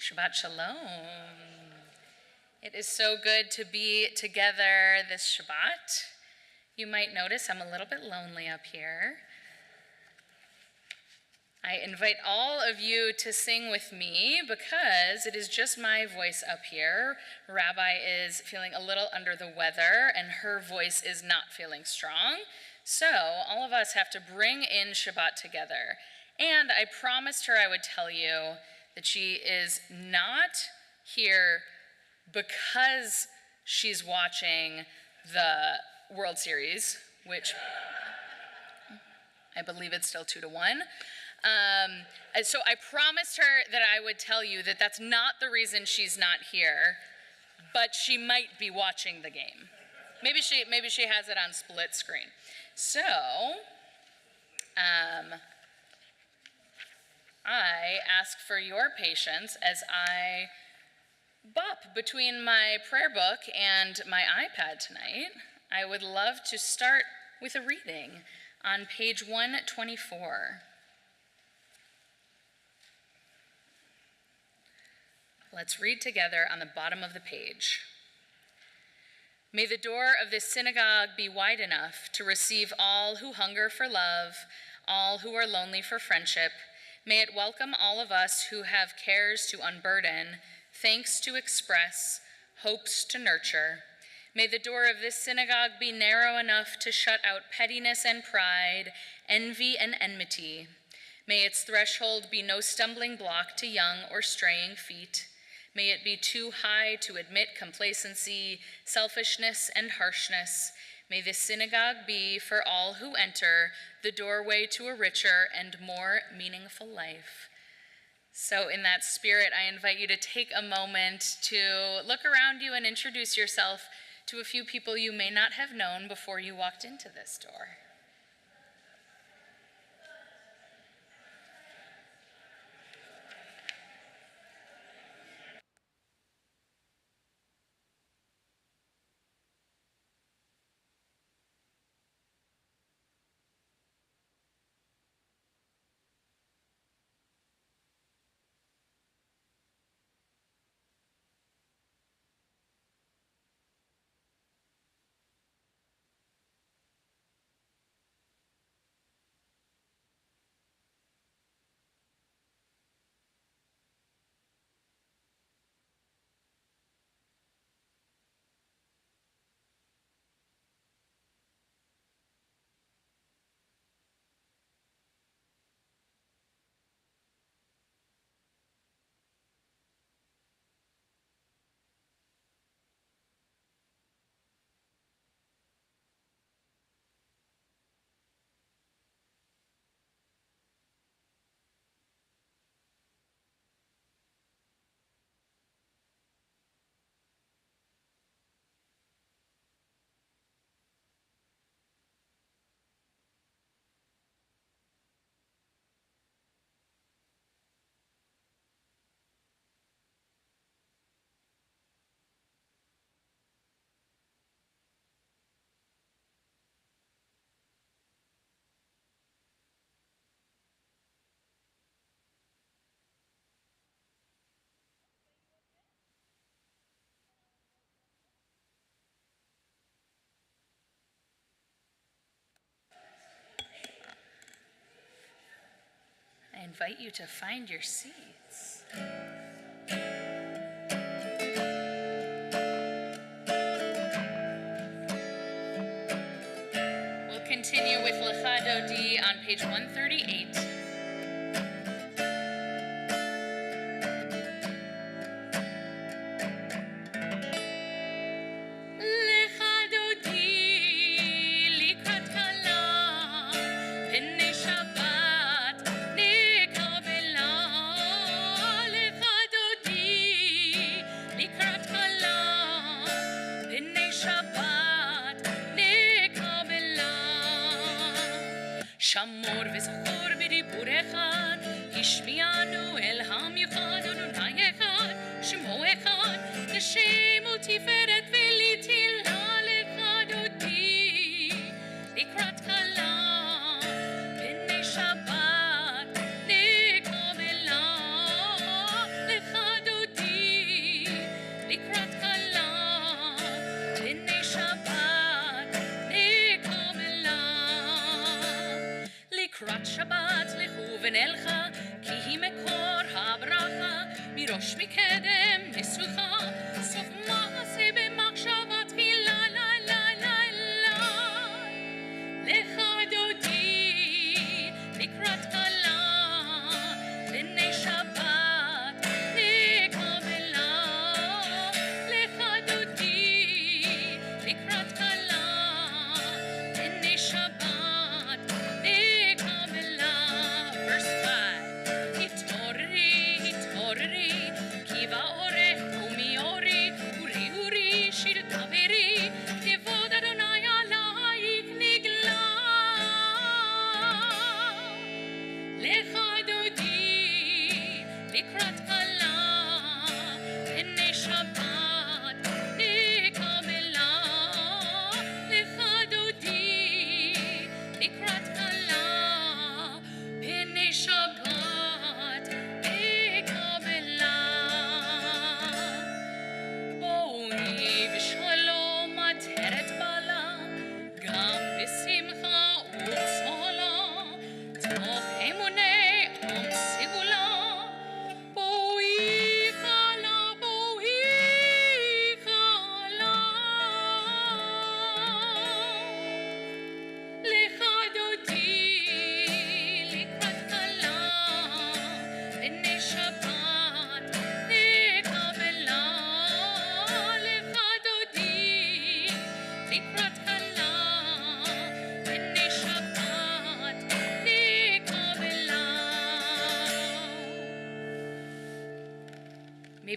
Shabbat Shalom. It is so good to be together this Shabbat. You might notice I'm a little bit lonely up here. I invite all of you to sing with me because it is just my voice up here. Rabbi is feeling a little under the weather and her voice is not feeling strong. So all of us have to bring in Shabbat together. And I promised her I would tell you that she is not here because she's watching the World Series, which I believe it's still 2-1. So I promised her that I would tell you that that's not the reason she's not here, but she might be watching the game. Maybe she has it on split screen. So, I ask for your patience as I bop between my prayer book and my iPad tonight. I would love to start with a reading on page 124. Let's read together on the bottom of the page. May the door of this synagogue be wide enough to receive all who hunger for love, all who are lonely for friendship. May it welcome all of us who have cares to unburden, thanks to express, hopes to nurture. May the door of this synagogue be narrow enough to shut out pettiness and pride, envy and enmity. May its threshold be no stumbling block to young or straying feet. May it be too high to admit complacency, selfishness, and harshness. May this synagogue be, for all who enter, the doorway to a richer and more meaningful life. So in that spirit, I invite you to take a moment to look around you and introduce yourself to a few people you may not have known before you walked into this door. I invite you to find your seats. We'll continue with Lecha Dodi on page 138. שמור וזכור בדיבור אחד, השמיענו אל המיוחד, אדוני אחד, שמו אחד, לשם ותפארת ולתהילה לך דודי, לקראת כלה, פני שבת נקבלה, לך דודי, לקראת כלה, פני שבת נקבלה. לקראת שבת לכו ונלכה, כי היא מקור הברכה, מראש מקדם ניסוחה, סוף מעשה במחשבה תפילה, לה לה לה לה. לך דודי, לקראת כלה, פני שבת נקבלה. לך דודי, לקראת כלה, פני שבת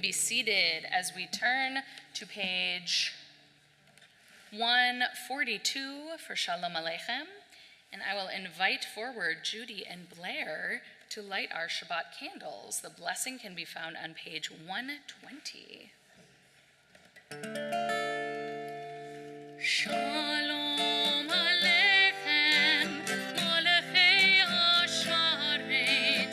Be seated as we turn to page 142 for Shalom Aleichem, and I will invite forward Judy and Blair to light our Shabbat candles. The blessing can be found on page 120. Shalom Aleichem, Malachei Hasharet,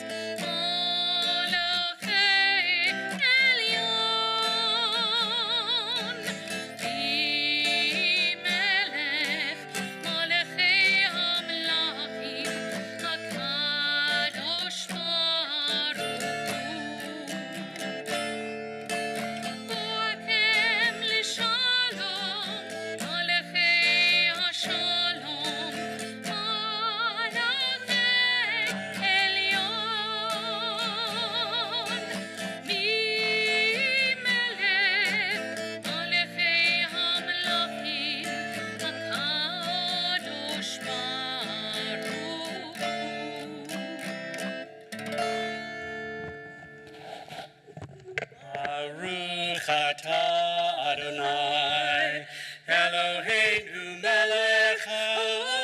Adonai, Eloheinu melech haolam,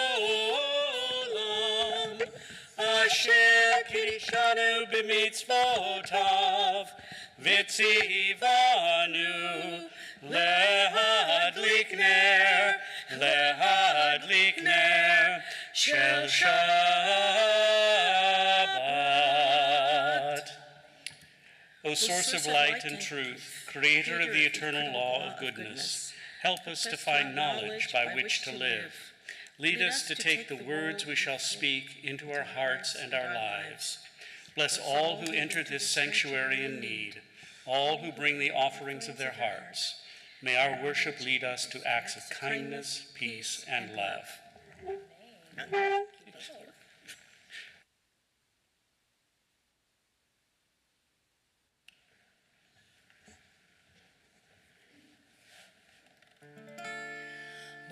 asher kirishanu b'mitzvotav, v'tzivanu lehadlik ner shel Shabbat. O source of light and truth, creator of the eternal law of goodness, help us to find knowledge by which to live. Lead us to take the words we shall speak into our hearts and our lives. Bless all who enter this sanctuary in need, all who bring the offerings of their hearts. May our worship lead us to acts of kindness, peace, and love.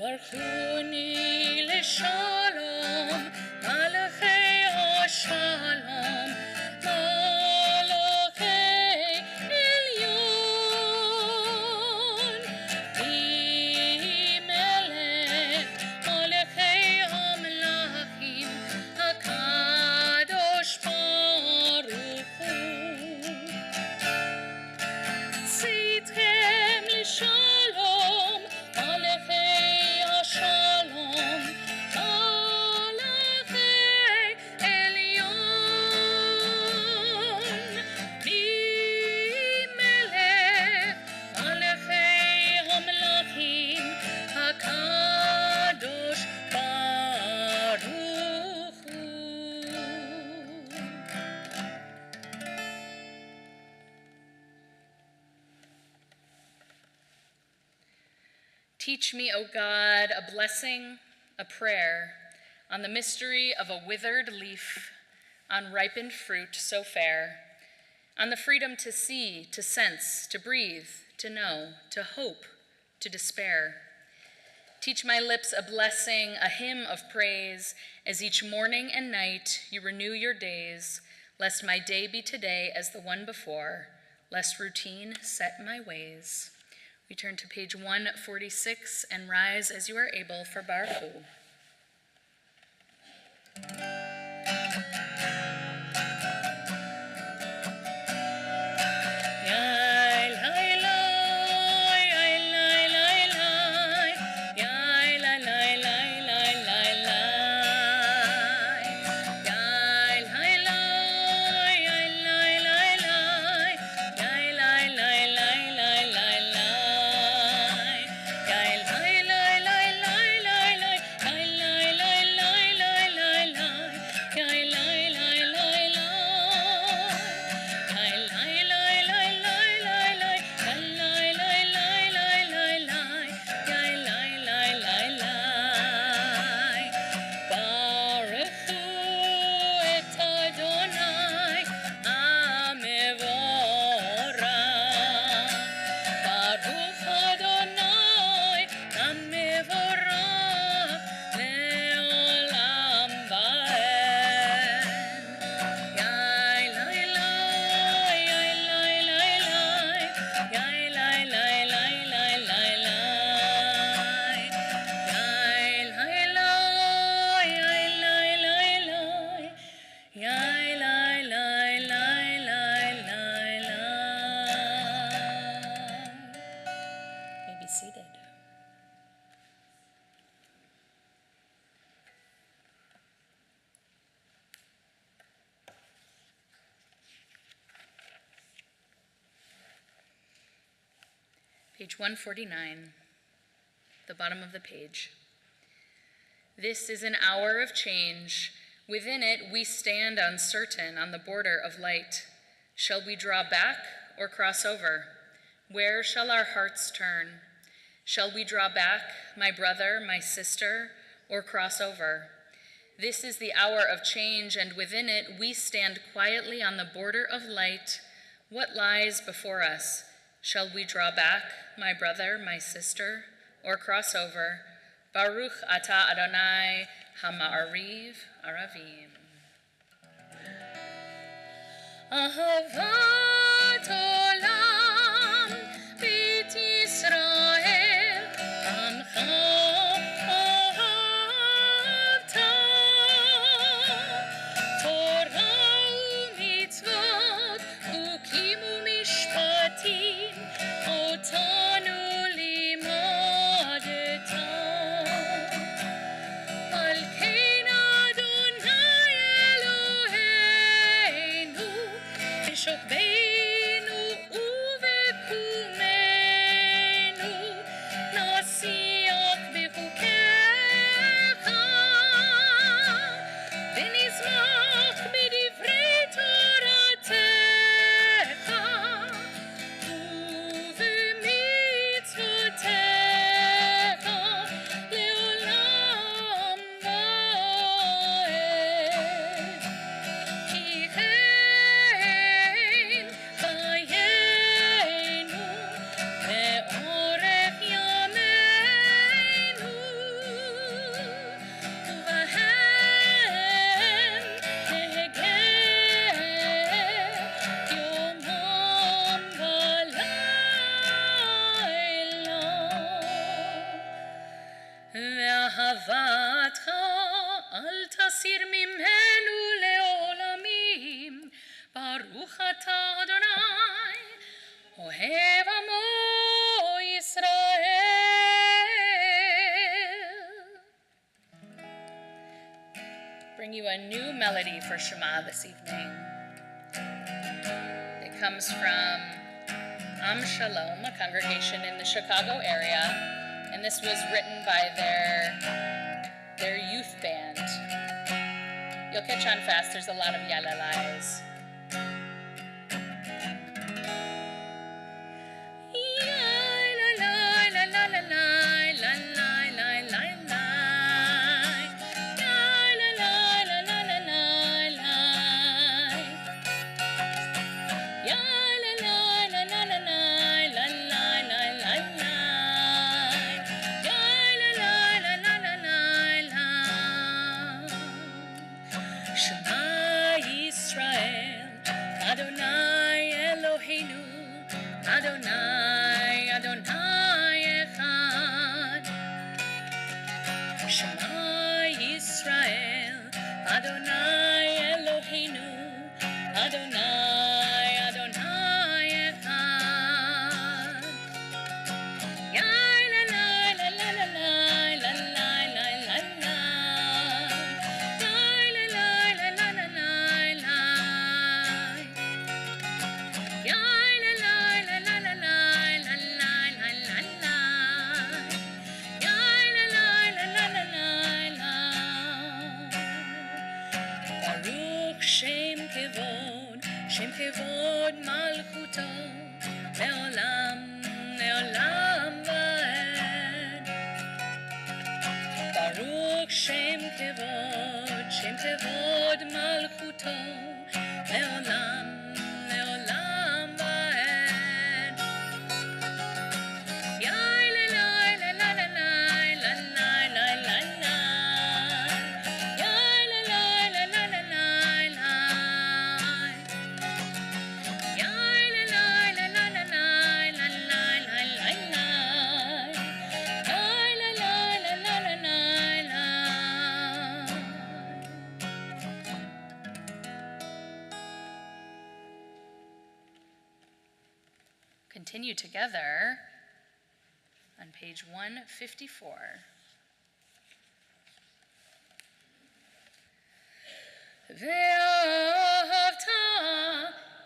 Barchuni leshalom, malachei hashalom, malachei elyon. Melech, malachei hamlachim, hakadosh baruch hu. Tzitchem leshalom, malachei Shalom, Malachei Elyon, Melech, Malachei Hamlachim, Hakadosh Baruch Hu. Teach me, O God, a blessing, a prayer, on the mystery of a withered leaf, on ripened fruit so fair, on the freedom to see, to sense, to breathe, to know, to hope, to despair. Teach my lips a blessing, a hymn of praise, as each morning and night you renew your days, lest my day be today as the one before, lest routine set my ways. We turn to page 146 and rise as you are able for Baruch. Page 149, the bottom of the page. This is an hour of change. Within it we stand uncertain on the border of light. Shall we draw back or cross over? Where shall our hearts turn? Shall we draw back, my brother, my sister, or cross over? This is the hour of change, and within it we stand quietly on the border of light. What lies before us? Shall we draw back, my brother, my sister, or cross over? Baruch atah Adonai hama'ariv aravim. Ahavat olam beit Yisrael amcha ahavta Torah u'mitzvot chukim u'mishpatim otanu limadeta Malkein Adonai Eloheinu b'shok Baruch atah Adonai, Ohev Amo Yisrael. Bring you a new melody for Shema this evening. It comes from Am Shalom, a congregation in the Chicago area, and this was written by their youth band. You'll catch on fast, there's a lot of yalalais. Adonai, Adonai Echad. Shema Yisrael, Adonai Eloheinu, Adonai, Adonai Echad. Yai la la la la la la la la la la la. Yai la la la la la la la. Yai. Shem kevod malchuto, leolam, leolam vaed. Baruch Shem kevod malchuto, leolam, leolam vaed. Yai la la la la la la la la la la la. Yai la la la la la la la. Continue together on page 154. Ve'ahavta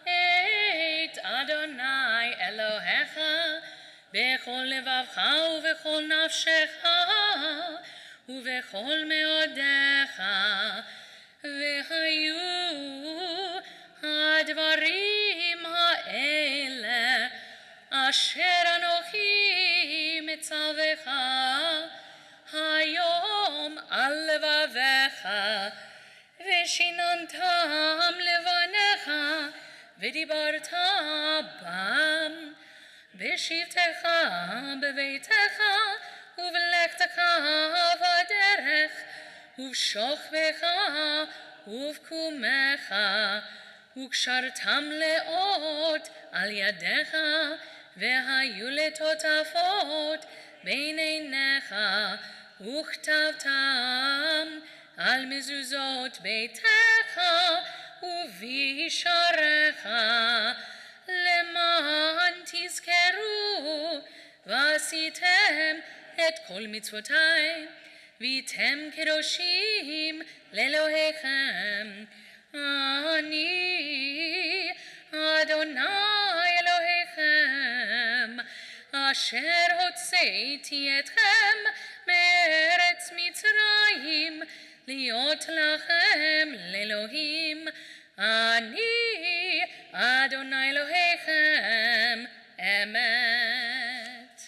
et Adonai Elohecha bechol levavcha uvechol nafshecha uvechol meodecha vehayu hadvarim ha'ele asher anochi mitzavecha hayom al levavecha v'shinantam levanecha v'dibarta bam b'shivtecha b'veitecha uv'lechtecha v'derech uv'shochvecha uv'kumecha וקשרתם לאות על ידיך, והיו לטוטפות בין עיניך, וכתבתם על מזוזות ביתך ובישעריך, למען תזכרו ועשיתם את כל מצוותי, והייתם קדושים לאלוהיכם. אני אדוני אלוהיכם, אשר הוצאתי אתכם מארץ מצרים, להיות לכם לאלוהים. אני אדוני אלוהיכם, אמת.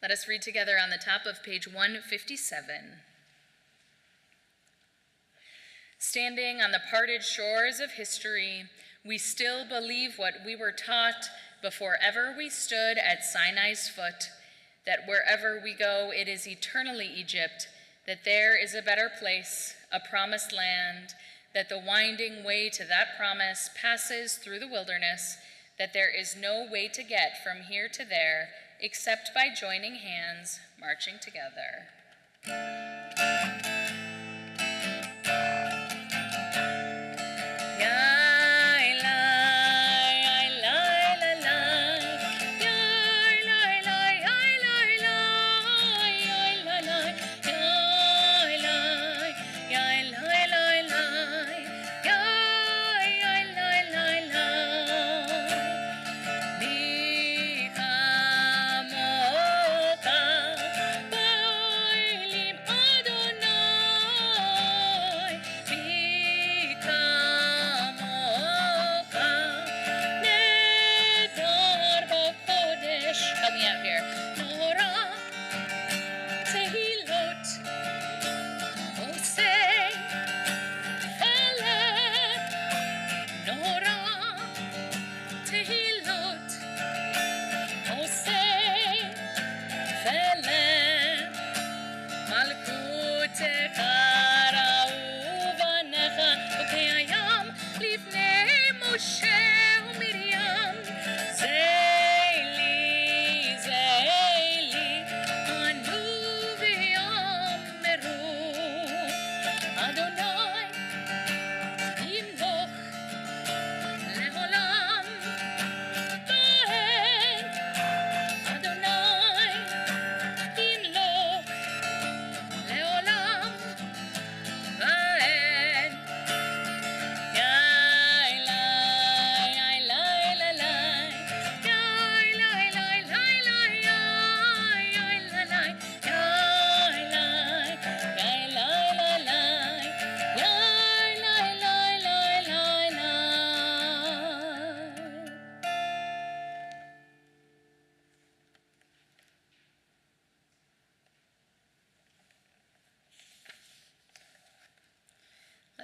Let us read together on the top of page 157. Standing on the parted shores of history, we still believe what we were taught before ever we stood at Sinai's foot, that wherever we go, it is eternally Egypt, that there is a better place, a promised land, that the winding way to that promise passes through the wilderness, that there is no way to get from here to there except by joining hands, marching together.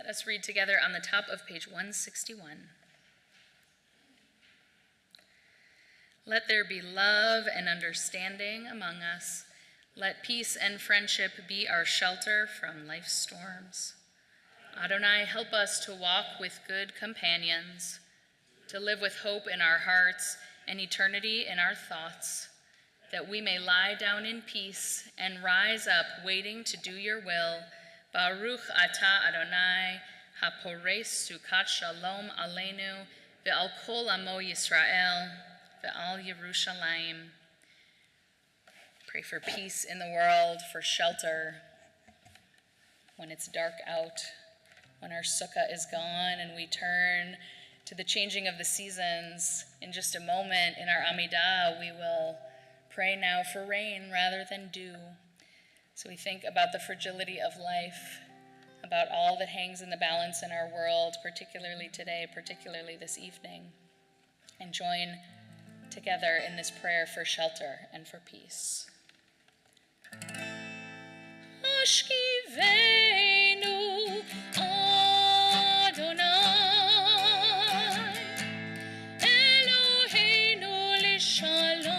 Let us read together on the top of page 161. Let there be love and understanding among us. Let peace and friendship be our shelter from life's storms. Adonai, help us to walk with good companions, to live with hope in our hearts and eternity in our thoughts, that we may lie down in peace and rise up waiting to do your will. Baruch atah Adonai, hapores sukat shalom aleinu, ve'al kol amo Yisrael, ve'al Yerushalayim. Pray for peace in the world, for shelter when it's dark out, when our sukkah is gone and we turn to the changing of the seasons. In just a moment in our Amidah, we will pray now for rain rather than dew. So we think about the fragility of life, about all that hangs in the balance in our world, particularly today, particularly this evening, and join together in this prayer for shelter and for peace. Ashkivenu Adonai, Eloheinu l'shalom,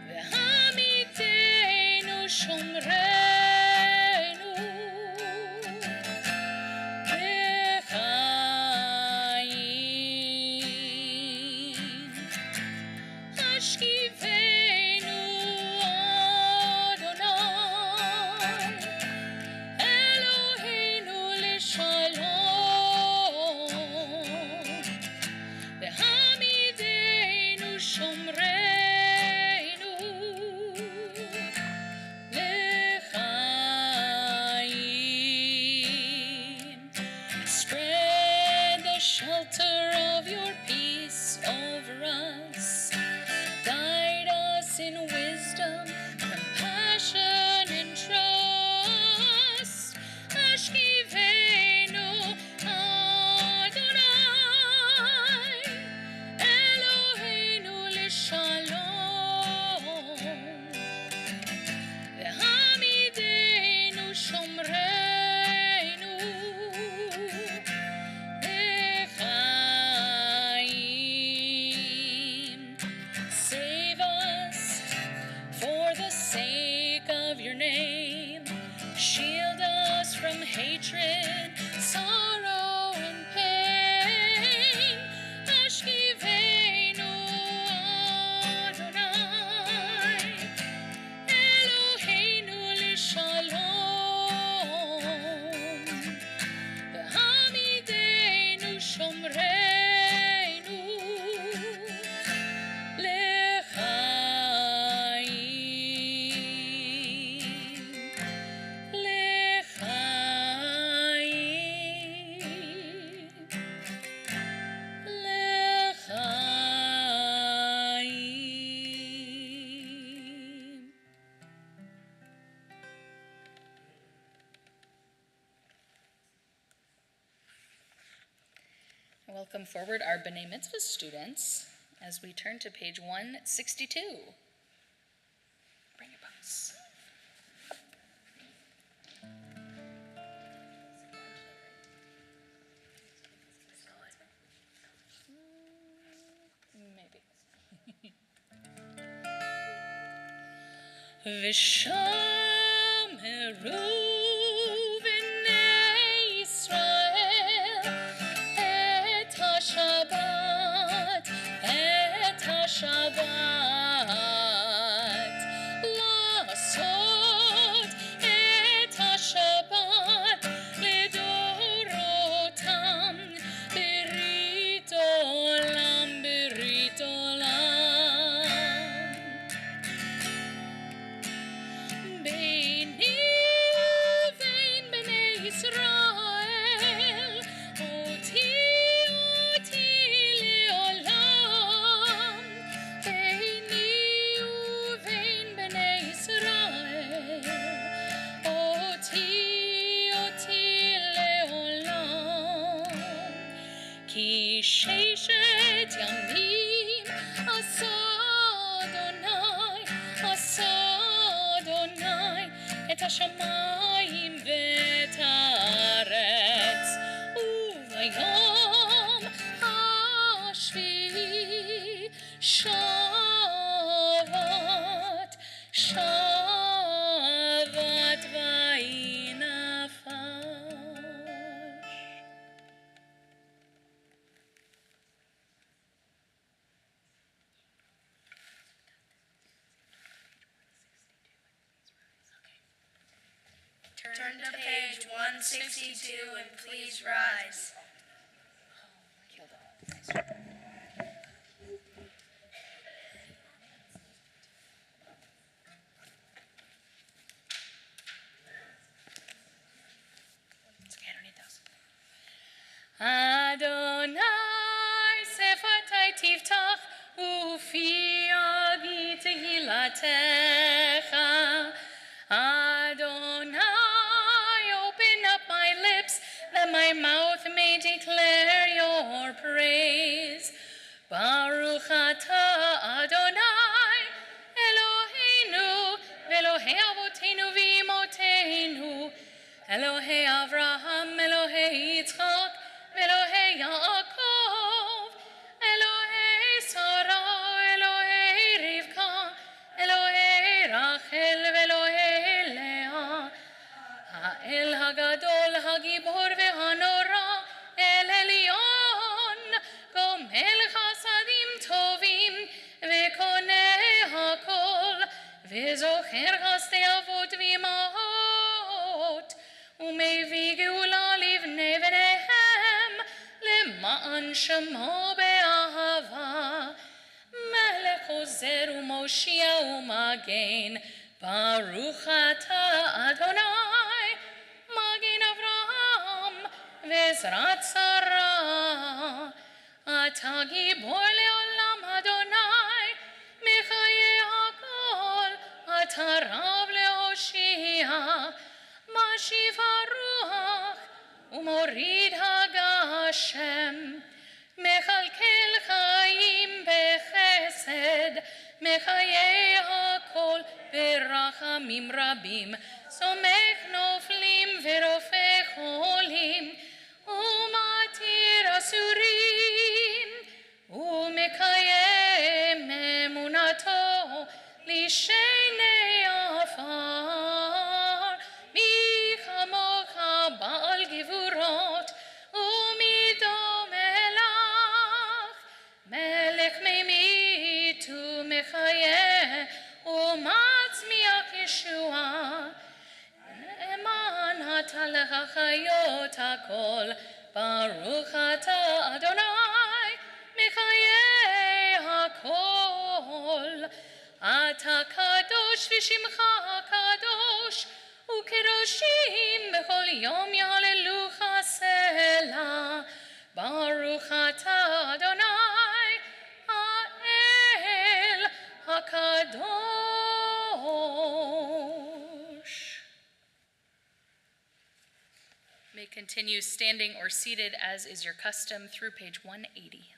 v'hamidenu shomreinu b'chayim. Ashkivenu Spread the shelter of your peace over us. Guide us in wisdom, compassion, and trust. Ashkivenu Adonai, Eloheinu l'shalom, v'hamidenu shomreinu b'chayim. Save us for the sake of your name. Shield us from hatred, sorrow, and pain. Ashkivenu Adonai, Eloheinu l'shalom, v'hamidenu shomreinu Welcome forward our B'nai Mitzvah students as we turn to page 162. Bring your books. Maybe. V'shameru b'nei Yisrael et HaShabbat, לעשות את השבת לדורותם, ברית עולם, ברית עולם. Turn to page 162 and please rise. Adonai sefatai tiftach ufi agi tehilatecha. Adonai, open up my lips that my mouth may declare your praise. Baruch atah Adonai Eloheinu ve'Elohei avoteinu v'imotenu Elohei Avraham, Elohei Yitzchak, Elohei Yaakov, Elohei Sarah, Elohei Rivka, Elohei Rachel, Elohei Leah, Ha'el Hagadol, Hagibor ve'Hanora, El Elyon, Gomel Chasadim Tovim, Ve'konei Hakol, Ve'zocher Chasdei Avot v'Imahot, ומביא גאולה לבני בניהם, למען שמו באהבה. מלך עוזר ומושיע ומגן, ברוך אתה אדוני, מגן אברהם ועזרת שרה. אתה גיבור לעולם אדוני, מחיי הכל, אתה רב להושיע. משיב הרוח ומוריד הגשם, מכלכל חיים בחסד, מחיי הכל ברחמים רבים, סומך נופלים ורופא חולים, ומתיר אסורים, ומקיים אמונתו לשני עפר. בעל גבורות ומדומה לך, מלך ממית ומחיה ומצמיח ישועה. נאמן אתה לך חיות הכל, ברוך אתה אדוני מחיי הכל. אתה קדוש ושמך קדוש, וקדושים בכל יום יהללוך סלה. ברוך אתה אדוני האל הקדוש. May continue standing or seated as is your custom through page 180.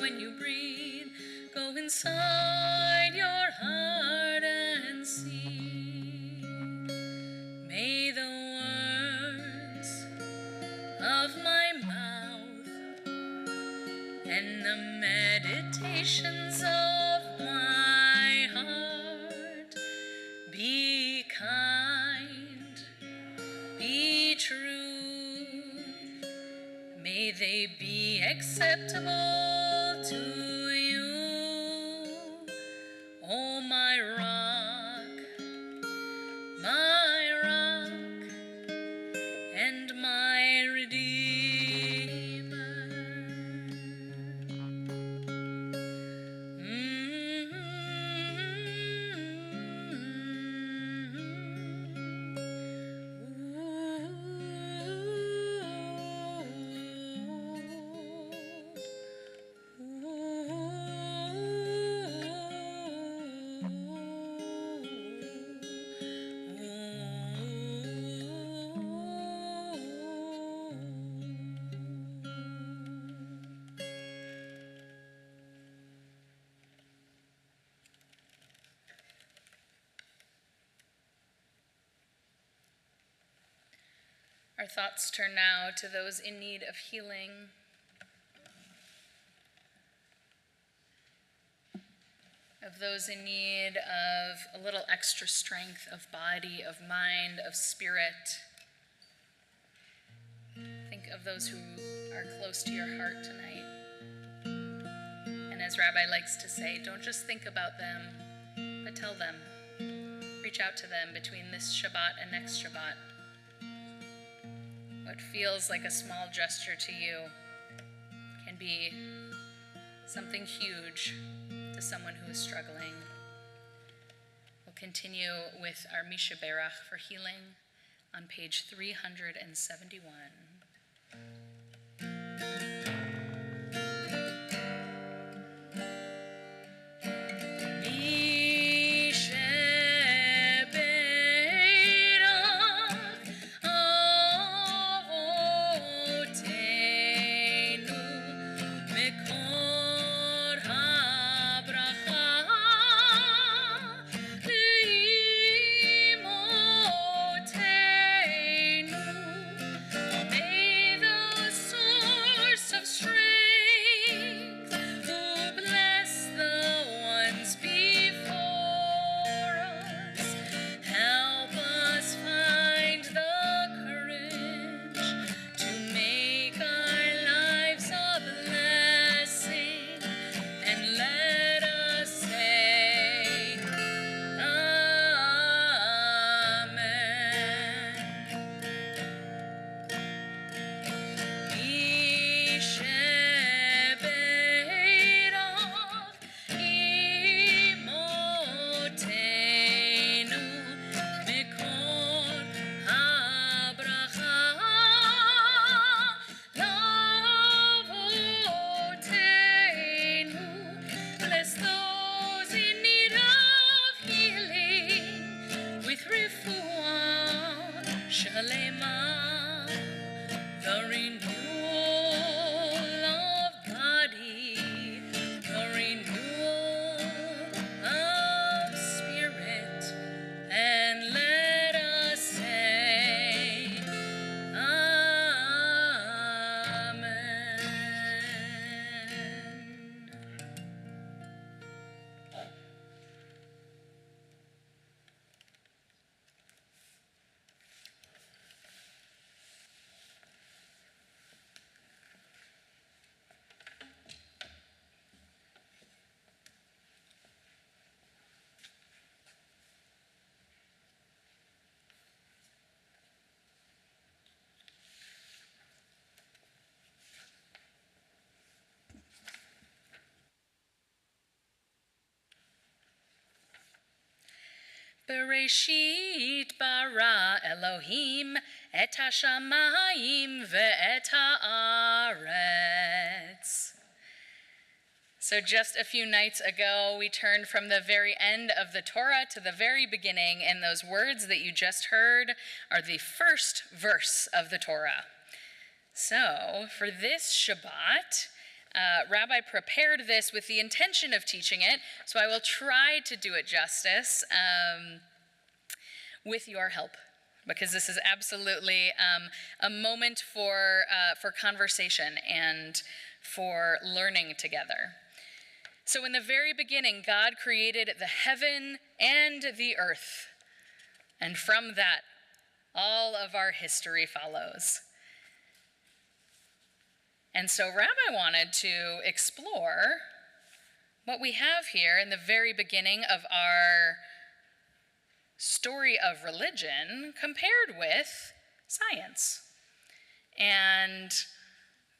when you breathe. Go inside your heart and see. May the words of my mouth and the meditations of my heart be kind, be true. May they be acceptable to you, oh my rock and my redeemer. Our thoughts turn now to those in need of healing. Of those in need of a little extra strength of body, of mind, of spirit. Think of those who are close to your heart tonight. And as Rabbi likes to say, don't just think about them, but tell them. Reach out to them between this Shabbat and next Shabbat. What feels like a small gesture to you can be something huge to someone who is struggling. We'll continue with our Misha Berach for healing on page 371. Bereshit bara Elohim et hashamayim ve'et haaretz. So just a few nights ago, we turned from the very end of the Torah to the very beginning, and those words that you just heard are the first verse of the Torah. So for this Shabbat, Rabbi prepared this with the intention of teaching it, so I will try to do it justice with your help, because this is absolutely a moment for conversation and for learning together. So in the very beginning, God created the heaven and the earth, and from that, all of our history follows. And so Rabbi wanted to explore what we have here in the very beginning of our story of religion compared with science. And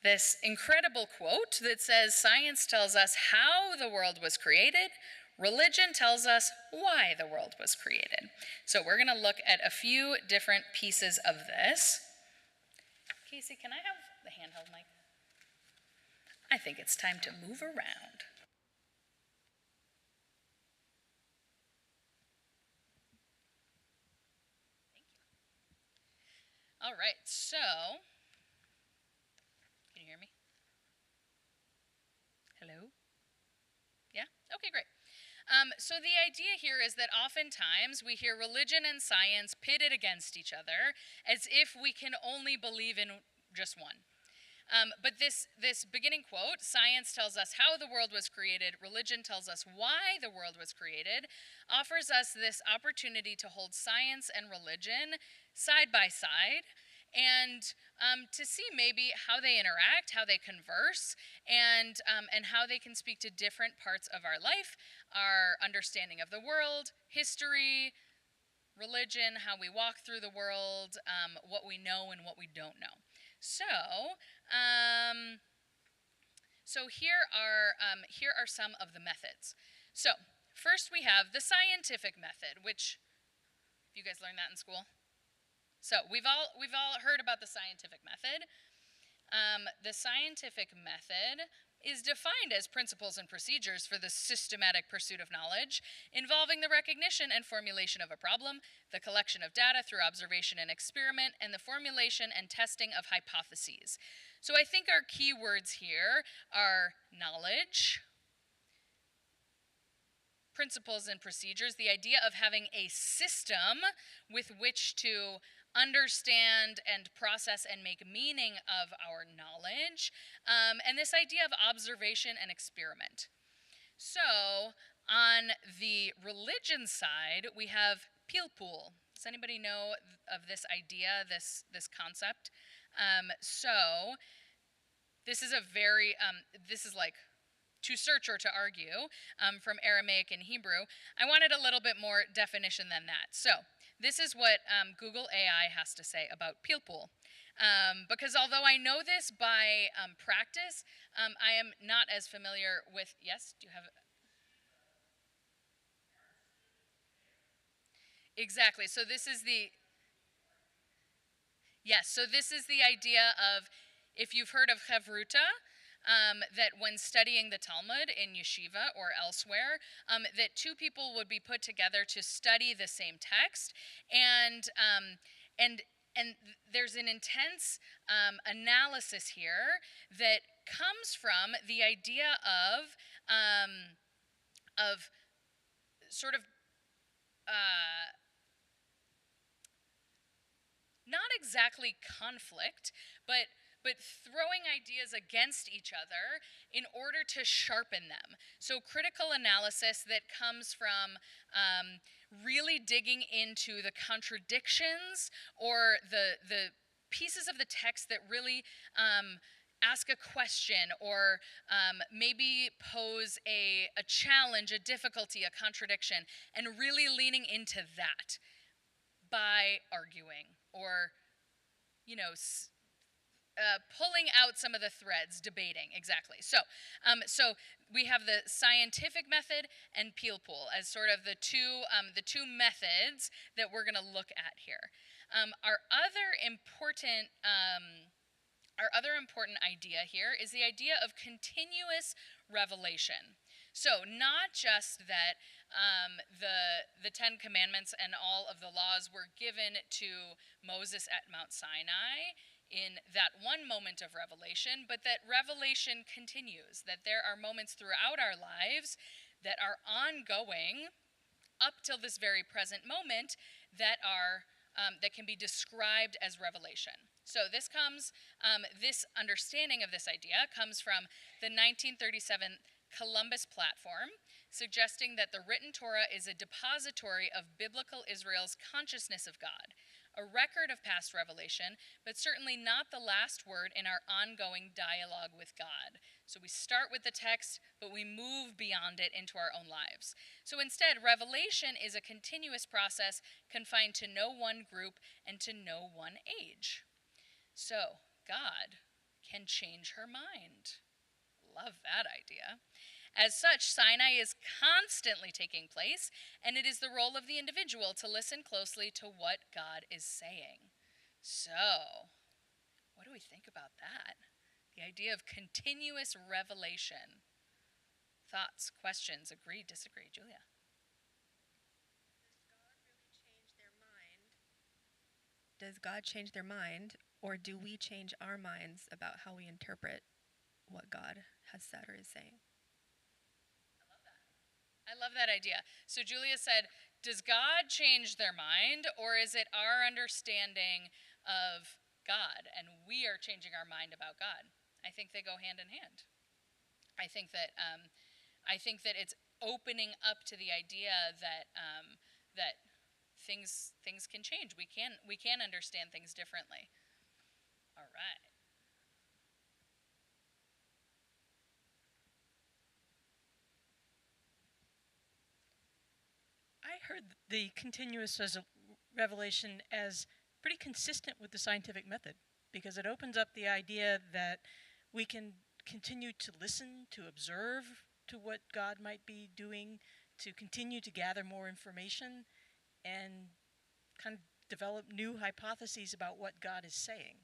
this incredible quote that says, "Science tells us how the world was created, religion tells us why the world was created." So we're going to look at a few different pieces of this. Casey, can I have the handheld mic? I think it's time to move around. Thank you. All right, so, can you hear me? Hello? Yeah? Okay, great. So the idea here is that oftentimes we hear religion and science pitted against each other as if we can only believe in just one. But this beginning quote, "Science tells us how the world was created, religion tells us why the world was created," offers us this opportunity to hold science and religion side by side and to see maybe how they interact, how they converse, and how they can speak to different parts of our life, our understanding of the world, history, religion, how we walk through the world, what we know and what we don't know. So here are some of the methods. So first we have the scientific method, which, you guys learned that in school? So we've all heard about the scientific method. The scientific method is defined as principles and procedures for the systematic pursuit of knowledge involving the recognition and formulation of a problem, the collection of data through observation and experiment, and the formulation and testing of hypotheses. So I think our key words here are knowledge, principles and procedures, the idea of having a system with which to understand and process and make meaning of our knowledge, and this idea of observation and experiment. So on the religion side, we have pilpul. Does anybody know of this idea, this concept? So this is a very, this is like to search or to argue from Aramaic and Hebrew. I wanted a little bit more definition than that. So this is what Google AI has to say about pilpul. Because although I know this by practice, I am not as familiar with, yes, do you have? Exactly, so this is the, yes, so this is the idea of, if you've heard of Chavruta, that when studying the Talmud in yeshiva or elsewhere, that two people would be put together to study the same text, and there's an intense analysis here that comes from the idea of sort of not exactly conflict, but throwing ideas against each other in order to sharpen them. So critical analysis that comes from really digging into the contradictions or the pieces of the text that really ask a question or maybe pose a challenge, a difficulty, a contradiction, and really leaning into that by arguing or, you know, pulling out some of the threads, debating, exactly. So we have the scientific method and pilpul as sort of the two methods that we're going to look at here. Our other important idea here is the idea of continuous revelation. So not just that the Ten Commandments and all of the laws were given to Moses at Mount Sinai in that one moment of revelation, but that revelation continues, that there are moments throughout our lives that are ongoing up till this very present moment that are that can be described as revelation. So this comes, this understanding of this idea comes from the 1937 Columbus Platform, suggesting that the written Torah is a depository of biblical Israel's consciousness of God, a record of past revelation, but certainly not the last word in our ongoing dialogue with God. So we start with the text, but we move beyond it into our own lives. So instead, revelation is a continuous process confined to no one group and to no one age. So God can change her mind. Love that idea. As such, Sinai is constantly taking place, and it is the role of the individual to listen closely to what God is saying. So, what do we think about that? The idea of continuous revelation. Thoughts, questions, agree, disagree? Julia? Does God change their mind, or do we change our minds about how we interpret what God has said or is saying? I love that idea. So Julia said, does God change their mind, or is it our understanding of God and we are changing our mind about God? I think they go hand in hand. I think that it's opening up to the idea that that things can change. We can understand things differently. All right. I heard the continuous revelation as pretty consistent with the scientific method, because it opens up the idea that we can continue to listen, to observe to what God might be doing, to continue to gather more information, and kind of develop new hypotheses about what God is saying.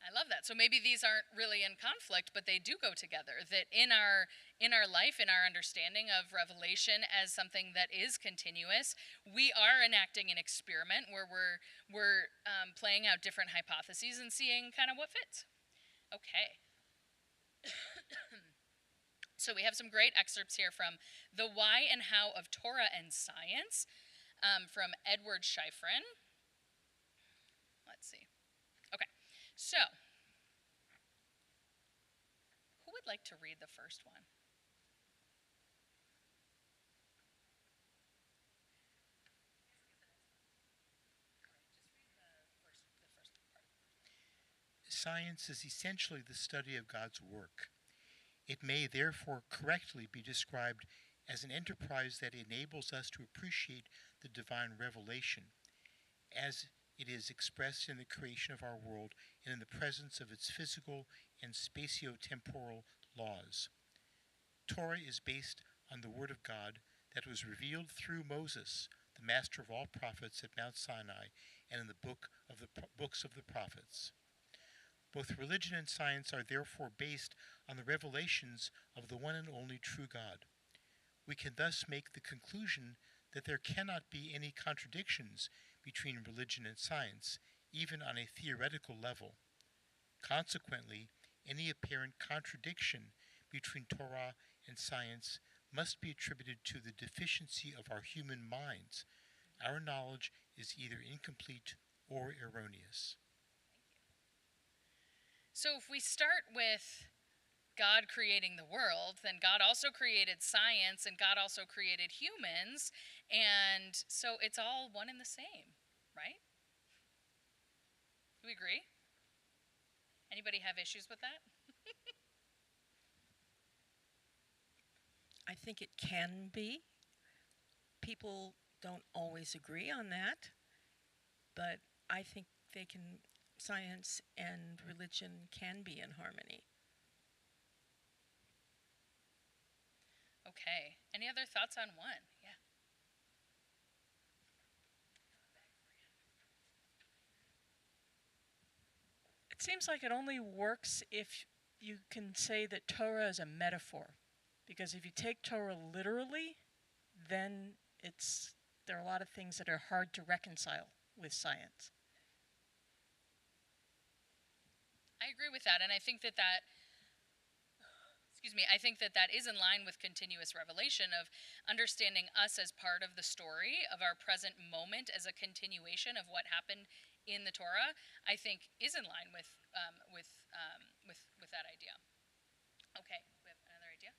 I love that. So maybe these aren't really in conflict, but they do go together. That in our life, in our understanding of revelation as something that is continuous, we are enacting an experiment where we're playing out different hypotheses and seeing kind of what fits. Okay. So we have some great excerpts here from The Why and How of Torah and Science from Edward Schifrin. Let's see. Okay. So, who would like to read the first one? Science is essentially the study of God's work. It may therefore correctly be described as an enterprise that enables us to appreciate the divine revelation as it is expressed in the creation of our world and in the presence of its physical and spatio-temporal laws. Torah is based on the Word of God that was revealed through Moses, the master of all prophets at Mount Sinai, and in the books of the prophets. Both religion and science are therefore based on the revelations of the one and only true God. We can thus make the conclusion that there cannot be any contradictions between religion and science, even on a theoretical level. Consequently, any apparent contradiction between Torah and science must be attributed to the deficiency of our human minds. Our knowledge is either incomplete or erroneous. So if we start with God creating the world, then God also created science and God also created humans, and so it's all one and the same, right? Do we agree? Anybody have issues with that? I think it can be. People don't always agree on that, but I think science and religion can be in harmony. Okay. Any other thoughts on one? Yeah. It seems like it only works if you can say that Torah is a metaphor. Because if you take Torah literally, then there are a lot of things that are hard to reconcile with science. I agree with that, and I think that I think that is in line with continuous revelation of understanding us as part of the story of our present moment as a continuation of what happened in the Torah. I think is in line with that idea. Okay, we have another idea.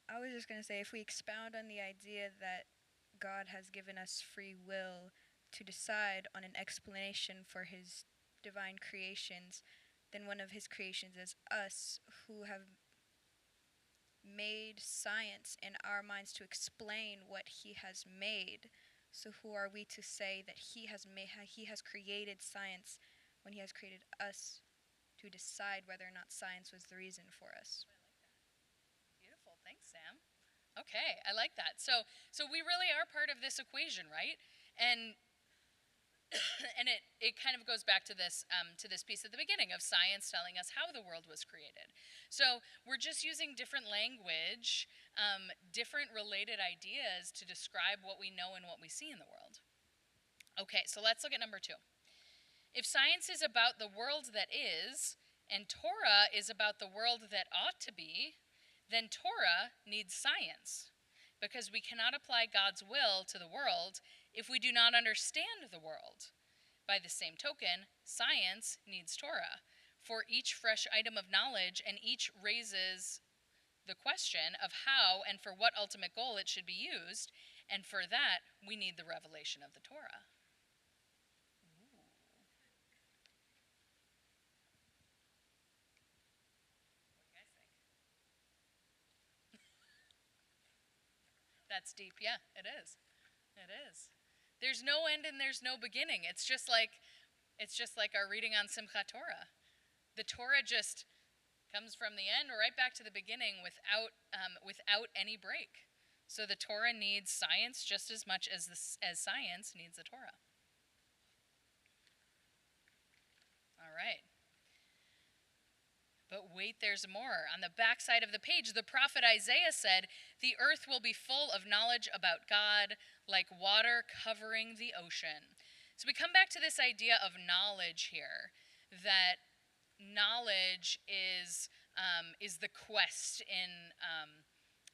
I was just going to say, if we expound on the idea that God has given us free will to decide on an explanation for his divine creations, then one of his creations is us, who have made science in our minds to explain what he has made. So who are we to say that he has created science when he has created us to decide whether or not science was the reason for us? Beautiful, thanks, Sam. Okay, I like that. So we really are part of this equation, right? And and it kind of goes back to this piece at the beginning of science telling us how the world was created. So we're just using different language, different related ideas to describe what we know and what we see in the world. Okay, so let's look at number 2. If science is about the world that is, and Torah is about the world that ought to be, then Torah needs science, because we cannot apply God's will to the world if we do not understand the world. By the same token, science needs Torah, for each fresh item of knowledge, and each raises the question of how and for what ultimate goal it should be used, and for that, we need the revelation of the Torah. That's deep. Yeah, it is. It is. There's no end and there's no beginning. It's just like our reading on Simchat Torah. The Torah just comes from the end right back to the beginning without any break. So the Torah needs science just as much as science needs the Torah. All right. But wait, there's more. On the back side of the page, the prophet Isaiah said, "The earth will be full of knowledge about God, like water covering the ocean." So we come back to this idea of knowledge here, that knowledge is the quest in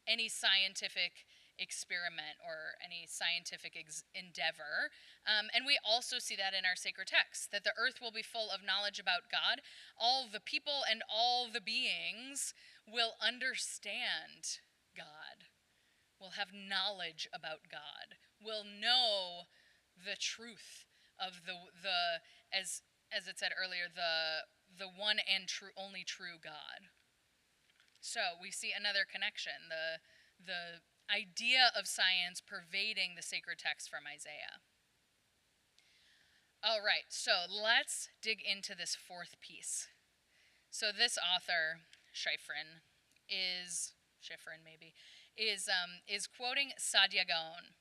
any scientific experiment or any scientific endeavor. And we also see that in our sacred texts, that the earth will be full of knowledge about God. All the people and all the beings will understand God, will have knowledge about God, will know the truth of the as it said earlier, the one and only true God. So we see another connection, the idea of science pervading the sacred text from Isaiah. All right, so let's dig into this 4th piece. So this author, Schifrin is quoting Saadia Gaon.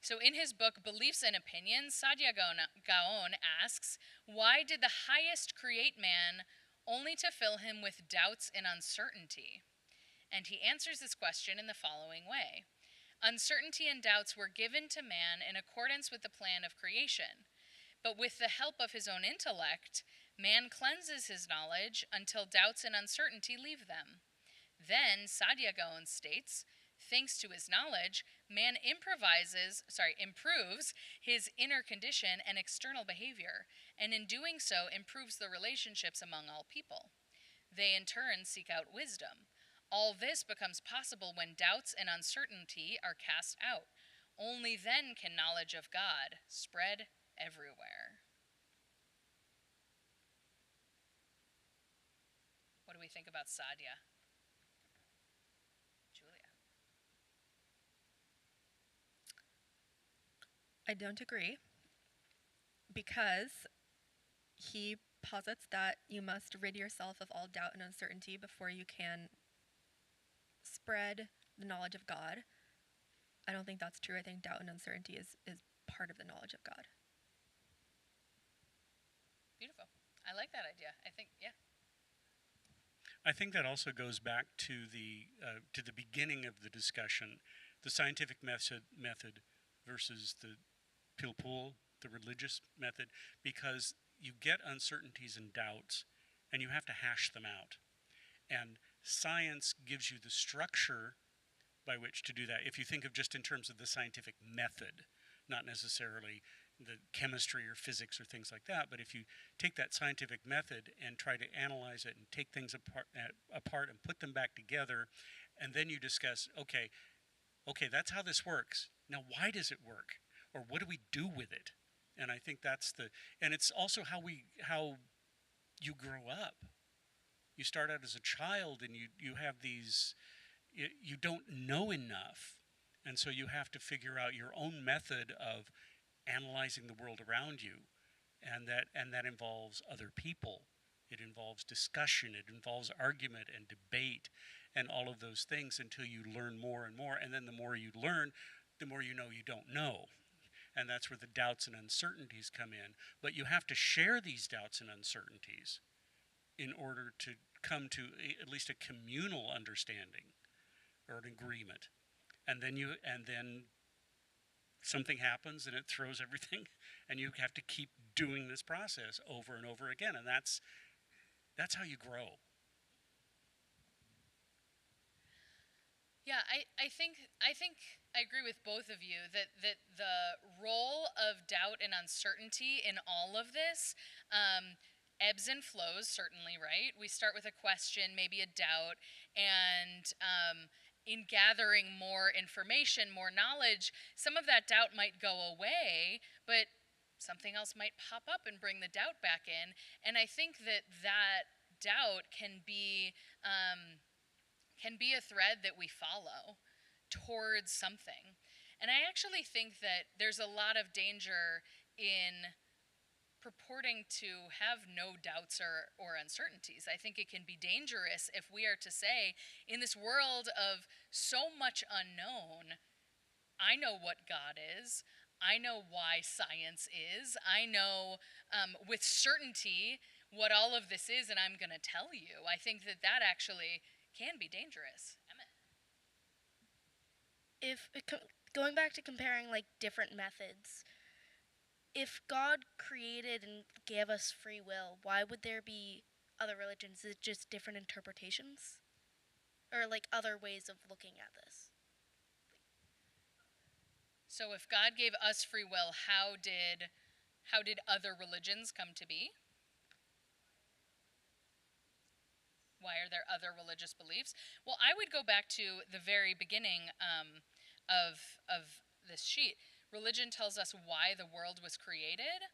So in his book, Beliefs and Opinions, Saadia Gaon asks, why did the highest create man only to fill him with doubts and uncertainty? And he answers this question in the following way. Uncertainty and doubts were given to man in accordance with the plan of creation. But with the help of his own intellect, man cleanses his knowledge until doubts and uncertainty leave them. Then, Saadia Gaon states, thanks to his knowledge, man improves his inner condition and external behavior, and in doing so improves the relationships among all people. They in turn seek out wisdom. All this becomes possible when doubts and uncertainty are cast out. Only then can knowledge of God spread everywhere. What do we think about Saadia? Julia? I don't agree, because he posits that you must rid yourself of all doubt and uncertainty before you can spread the knowledge of God. I don't think that's true. I think doubt and uncertainty is part of the knowledge of God. Beautiful. I like that idea. I think, yeah. I think that also goes back to the beginning of the discussion, the scientific method versus the pilpul the religious method, because you get uncertainties and doubts, and you have to hash them out. And science gives you the structure by which to do that. If you think of just in terms of the scientific method, not necessarily the chemistry or physics or things like that, but if you take that scientific method and try to analyze it and take things apart and put them back together, and then you discuss, okay, that's how this works. Now, why does it work? Or what do we do with it? And I think that's and it's also how you grow up. You start out as a child and you have these, you don't know enough. And so you have to figure out your own method of analyzing the world around you. And that involves other people. It involves discussion. It involves argument and debate and all of those things until you learn more and more. And then the more you learn, the more you know you don't know. And that's where the doubts and uncertainties come in. But you have to share these doubts and uncertainties in order to come to at least a communal understanding or an agreement. And then something happens and it throws everything, and you have to keep doing this process over and over again. And that's how you grow. Yeah, I think I agree with both of you that the role of doubt and uncertainty in all of this ebbs and flows, certainly, right? We start with a question, maybe a doubt, and in gathering more information, more knowledge, some of that doubt might go away, but something else might pop up and bring the doubt back in. And I think that doubt can be a thread that we follow towards something. And I actually think that there's a lot of danger in purporting to have no doubts or uncertainties. I think it can be dangerous if we are to say, in this world of so much unknown, I know what God is, I know why science is, I know with certainty what all of this is, and I'm going to tell you. I think that actually can be dangerous. Emmett? Going back to comparing like different methods, if God created and gave us free will, why would there be other religions? Is it just different interpretations? Or like other ways of looking at this? So if God gave us free will, how did other religions come to be? Why are there other religious beliefs? Well, I would go back to the very beginning of this sheet. Religion tells us why the world was created.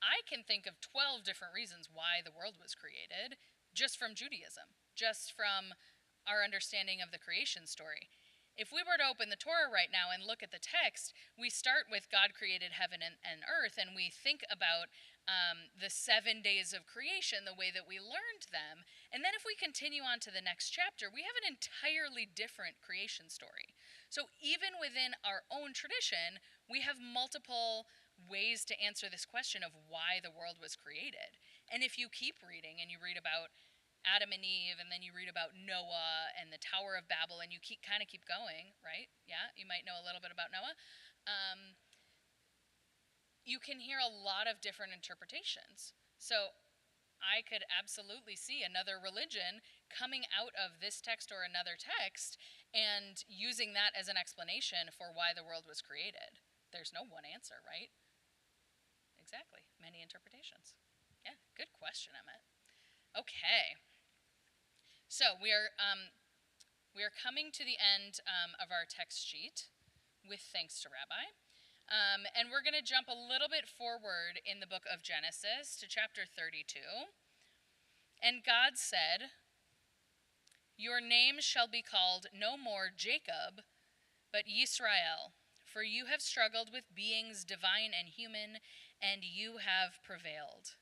I can think of 12 different reasons why the world was created, just from Judaism, just from our understanding of the creation story. If we were to open the Torah right now and look at the text, we start with God created heaven and earth, and we think about the 7 days of creation, the way that we learned them. And then if we continue on to the next chapter, we have an entirely different creation story. So even within our own tradition, we have multiple ways to answer this question of why the world was created. And if you keep reading and you read about Adam and Eve, and then you read about Noah and the Tower of Babel, and you keep going, right? Yeah, you might know a little bit about Noah. You can hear a lot of different interpretations. So I could absolutely see another religion coming out of this text or another text and using that as an explanation for why the world was created. There's no one answer, right? Exactly. Many interpretations. Yeah, good question, Emmett. Okay. So we are coming to the end of our text sheet with thanks to Rabbi. And we're going to jump a little bit forward in the book of Genesis to chapter 32. And God said, "Your name shall be called no more Jacob, but Yisrael, for you have struggled with beings divine and human, and you have prevailed."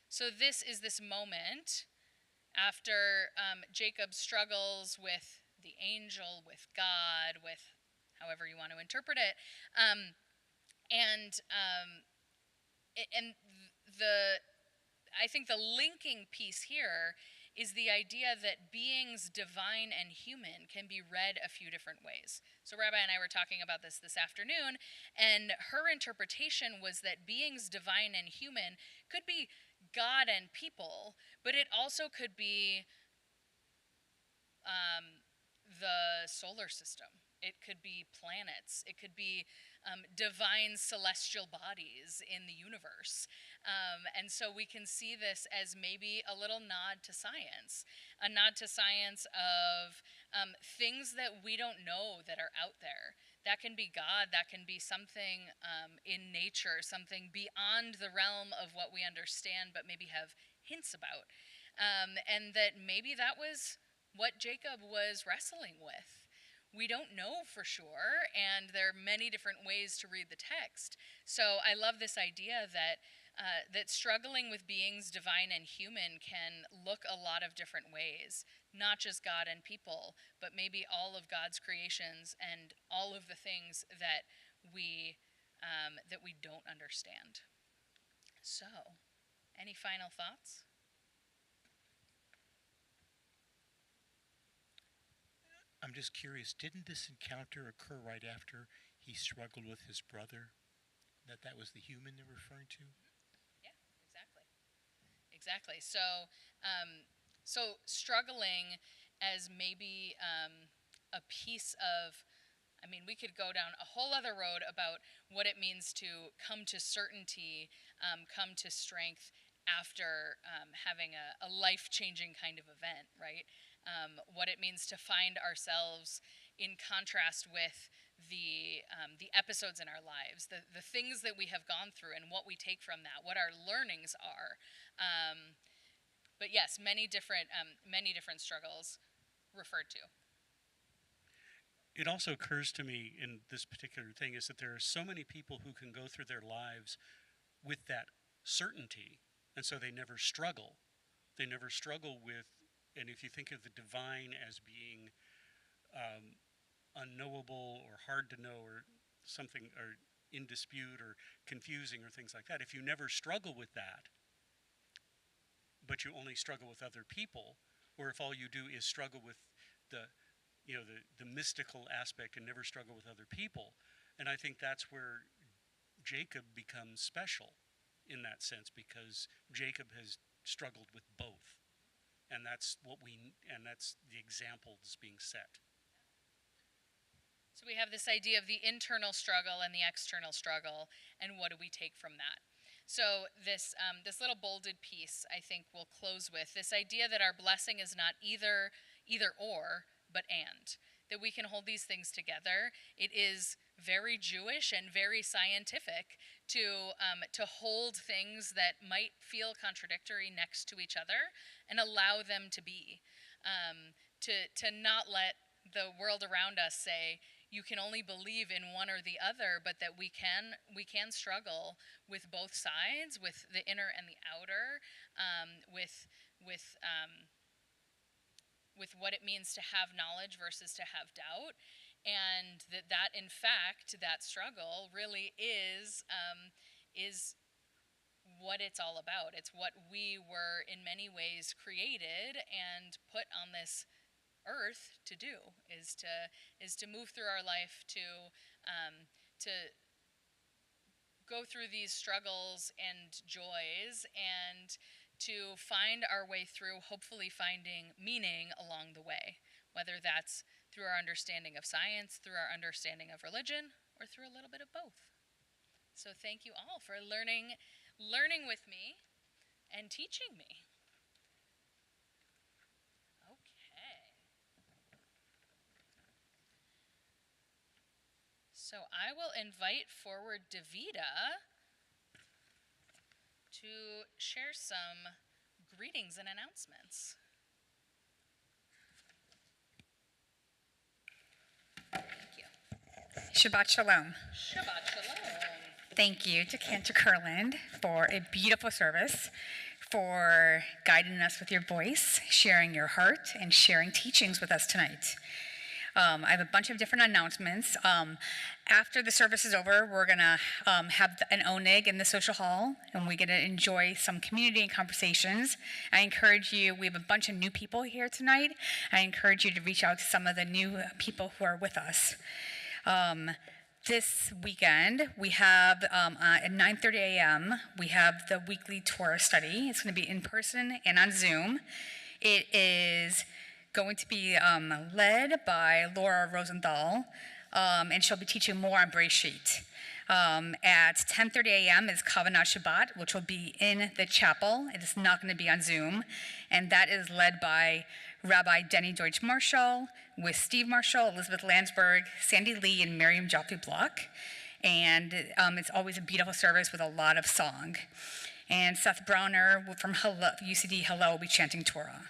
So this is this moment after Jacob struggles with the angel, with God, with however you want to interpret it, I think the linking piece here is the idea that beings divine and human can be read a few different ways. So Rabbi and I were talking about this afternoon, and her interpretation was that beings divine and human could be God and people, but it also could be the solar system. It could be planets. It could be divine celestial bodies in the universe. And so we can see this as maybe a little nod to science, a nod to science of things that we don't know that are out there. That can be God, that can be something in nature, something beyond the realm of what we understand, but maybe have hints about. And that maybe that was what Jacob was wrestling with. We don't know for sure, and there are many different ways to read the text. So I love this idea that that struggling with beings divine and human can look a lot of different ways, not just God and people, but maybe all of God's creations and all of the things that we don't understand. So, any final thoughts? I'm just curious, didn't this encounter occur right after he struggled with his brother? That was the human they're referring to? Yeah, exactly. So, so struggling as maybe a piece of, I mean, we could go down a whole other road about what it means to come to certainty, come to strength after having a life-changing kind of event, right? What it means to find ourselves in contrast with the episodes in our lives, the things that we have gone through and what we take from that, what our learnings are. But yes, many different struggles referred to. It also occurs to me in this particular thing is that there are so many people who can go through their lives with that certainty, and so they never struggle. They never struggle with, and if you think of the divine as being unknowable or hard to know or something, or in dispute or confusing or things like that, if you never struggle with that, but you only struggle with other people, or if all you do is struggle with the mystical aspect and never struggle with other people. And I think that's where Jacob becomes special in that sense, because Jacob has struggled with both. And that's the example that's being set. So we have this idea of the internal struggle and the external struggle, and what do we take from that? So this little bolded piece, I think, we'll close with this idea that our blessing is not either or, but and. That we can hold these things together. It is very Jewish and very scientific to hold things that might feel contradictory next to each other and allow them to be. To not let the world around us say, you can only believe in one or the other, but that we can struggle with both sides, with the inner and the outer, with what it means to have knowledge versus to have doubt, and that in fact that struggle really is what it's all about. It's what we were in many ways created and put on this earth to do, is to move through our life, to go through these struggles and joys, and to find our way through, hopefully finding meaning along the way, whether that's through our understanding of science, through our understanding of religion, or through a little bit of both. So thank you all for learning with me and teaching me. So I will invite forward Davida to share some greetings and announcements. Thank you. Shabbat Shalom. Shabbat Shalom. Thank you to Cantor Kurland for a beautiful service, for guiding us with your voice, sharing your heart, and sharing teachings with us tonight. I have a bunch of different announcements. After the service is over, we're going to have an ONIG in the social hall, and we get to enjoy some community and conversations. I encourage you, we have a bunch of new people here tonight. I encourage you to reach out to some of the new people who are with us. This weekend, we have at 9:30 a.m., we have the weekly Torah study. It's going to be in person and on Zoom. It is going to be led by Laura Rosenthal, and she'll be teaching more on Bereshit. At 10:30 a.m. is Kavanah Shabbat, which will be in the chapel. It is not going to be on Zoom, and that is led by Rabbi Denny Deutsch Marshall, with Steve Marshall, Elizabeth Landsberg, Sandy Lee, and Miriam Jaffe-Block. And it's always a beautiful service with a lot of song. And Seth Browner from UCD Hello will be chanting Torah.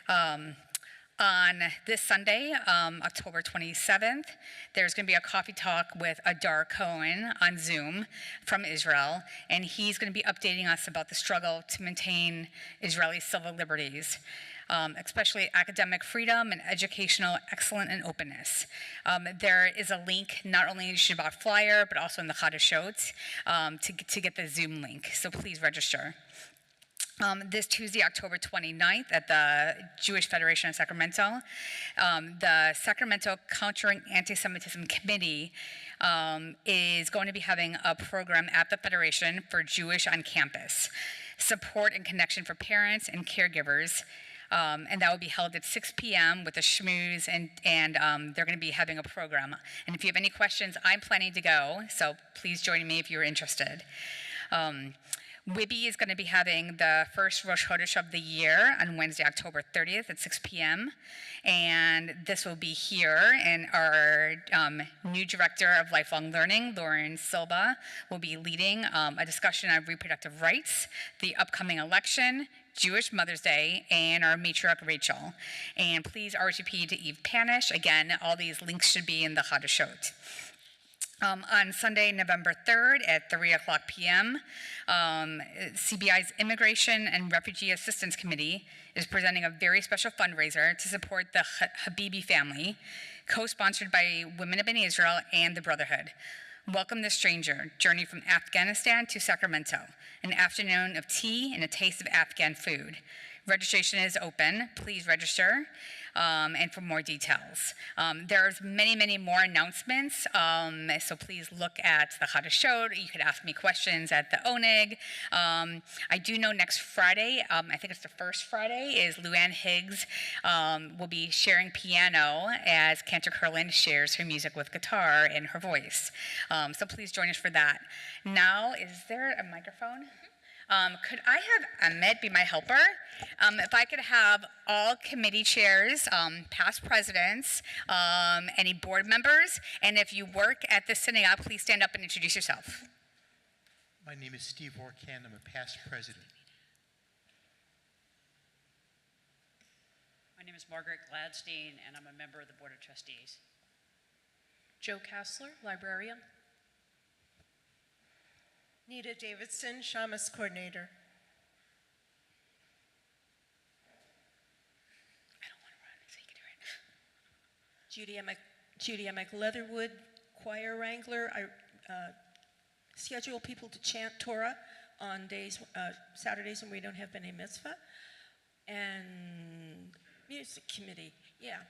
On this Sunday, October 27th, there's going to be a coffee talk with Adar Cohen on Zoom from Israel, and he's going to be updating us about the struggle to maintain Israeli civil liberties, especially academic freedom and educational excellence and openness. There is a link not only in the Shabbat flyer, but also in the Chadashot to get the Zoom link, so please register. This Tuesday, October 29th, at the Jewish Federation of Sacramento, the Sacramento Countering Anti-Semitism Committee is going to be having a program at the Federation for Jewish on campus, support and connection for parents and caregivers, and that will be held at 6 p.m. with a schmooze, and they're going to be having a program. And if you have any questions, I'm planning to go, so please join me if you're interested. WIBI is going to be having the first Rosh Chodesh of the year on Wednesday, October 30th at 6 p.m. And this will be here, and our new Director of Lifelong Learning, Lauren Silva, will be leading a discussion on reproductive rights, the upcoming election, Jewish Mother's Day, and our matriarch, Rachel. And please RSVP to Eve Panish. Again, all these links should be in the Chadashot. On Sunday, November 3rd at 3 o'clock p.m., CBI's Immigration and Refugee Assistance Committee is presenting a very special fundraiser to support the Habibi family, co-sponsored by Women of B'nai Israel and the Brotherhood. Welcome the Stranger, journey from Afghanistan to Sacramento, an afternoon of tea and a taste of Afghan food. Registration is open. Please register. And for more details. There's many, many more announcements, so please look at the Chadashot. You could ask me questions at the ONIG. I do know next Friday, I think it's the first Friday, is Luann Higgs will be sharing piano as Cantor Curlin shares her music with guitar and her voice. So please join us for that. Now, is there a microphone? Could I have Ahmed be my helper? If I could have all committee chairs, past presidents, any board members, and if you work at the synagogue, please stand up and introduce yourself. My name is Steve Orkan. I'm a past president. My name is Margaret Gladstein, and I'm a member of the Board of Trustees. Joe Kassler, librarian. Nita Davidson, Shamus coordinator. I don't want to run, so you can do it. Judy Emick Leatherwood, choir wrangler. I schedule people to chant Torah on Saturdays when we don't have B'nai Mitzvah. And music committee, yeah.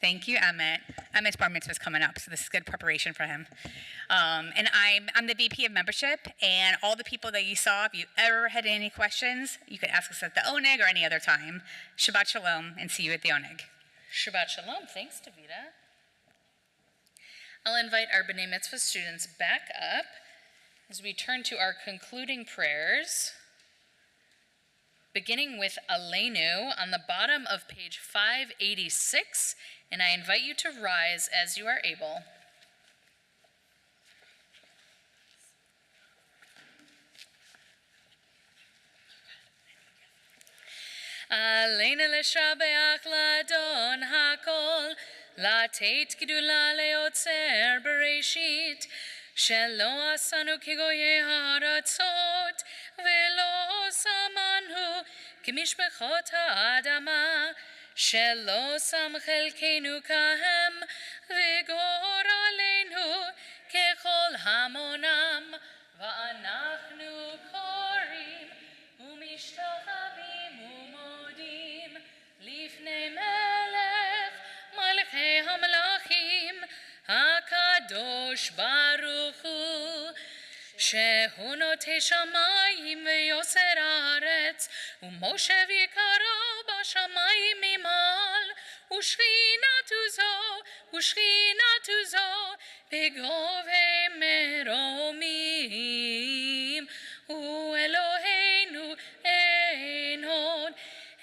Thank you, Emmett. Emmett's bar mitzvah is coming up, so this is good preparation for him. And I'm the VP of membership, and all the people that you saw, if you ever had any questions, you could ask us at the ONIG or any other time. Shabbat Shalom, and see you at the ONIG. Shabbat Shalom. Thanks, Davida. I'll invite our B'nai Mitzvah students back up as we turn to our concluding prayers, beginning with Aleinu on the bottom of page 586, and I invite you to rise as you are able. Aleinu l'shabeach l'adon hakol, לתת גדולה ליוצר בראשית, שלא עשנו כגויי הארצות, ולא שמנו כמשפחות האדמה, שלא שם חלקנו כהם, וגורלנו ככל המונם, ואנחנו קוראים ומשתחווים ומודים לפני מלך מלכי המלכים, הקדוש ברוך הוא, שהוא נוטה שמיים ויוסר הארץ, ומושב יקרו בשמיים ממעל, ושכינתו זו בגובה מרומים, הוא אלוהינו אין עוד,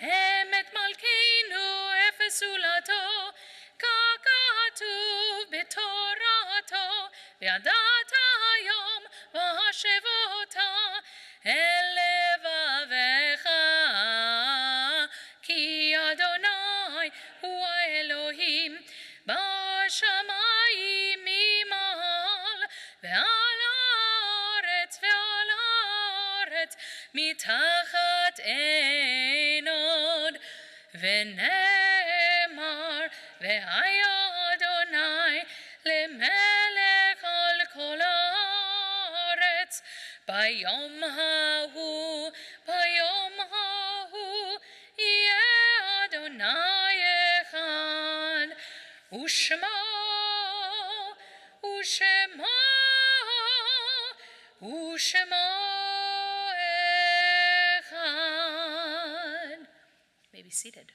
אמת מלכנו אפס זולתו, ככתוב בתורתו, וידעת היום והשבות אל לבבך, כי אדוני הוא האלוהים בשמיים ממעל, ועל הארץ מתחת אין עוד. ונאמר, והיה אדוני למלך על כל הארץ, ביום ההוא יהיה אדוני אחד, ושמו אחד. May be seated.